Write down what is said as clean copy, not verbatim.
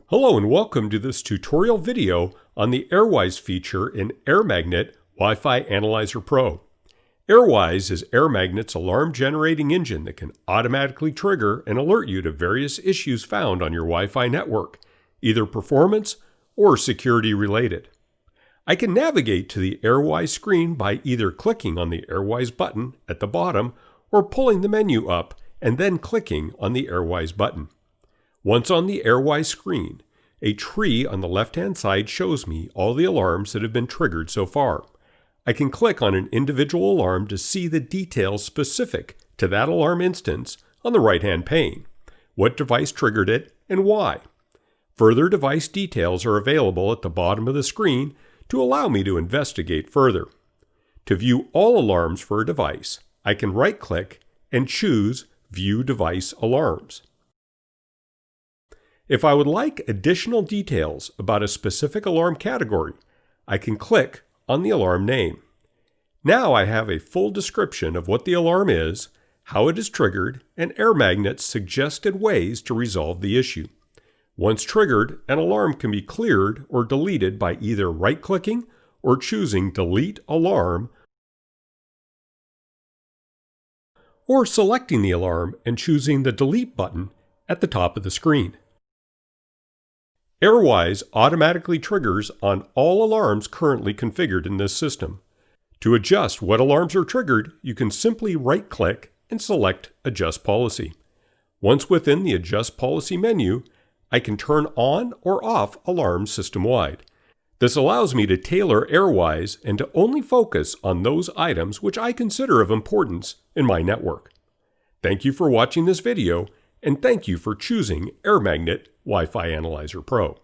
Hello and welcome to this tutorial video on the AirWise feature in AirMagnet WiFi Analyzer Pro. AirWise is AirMagnet's alarm generating engine that can automatically trigger and alert you to various issues found on your Wi-Fi network, either performance or security related. I can navigate to the AirWise screen by either clicking on the AirWise button at the bottom or pulling the menu up and then clicking on the AirWise button. Once on the AirWise screen, a tree on the left-hand side shows me all the alarms that have been triggered so far. I can click on an individual alarm to see the details specific to that alarm instance on the right-hand pane, what device triggered it and why. Further device details are available at the bottom of the screen to allow me to investigate further. To view all alarms for a device, I can right-click and choose View Device Alarms. If I would like additional details about a specific alarm category, I can click on the alarm name. Now I have a full description of what the alarm is, how it is triggered, and AirMagnet's suggested ways to resolve the issue. Once triggered, an alarm can be cleared or deleted by either right-clicking or choosing Delete Alarm, or selecting the alarm and choosing the Delete button at the top of the screen. AirWise automatically triggers on all alarms currently configured in this system. To adjust what alarms are triggered, you can simply right-click and select Adjust Policy. Once within the Adjust Policy menu, I can turn on or off alarms system-wide. This allows me to tailor AirWise and to only focus on those items which I consider of importance in my network. Thank you for watching this video, and thank you for choosing AirMagnet WiFi Analyzer Pro.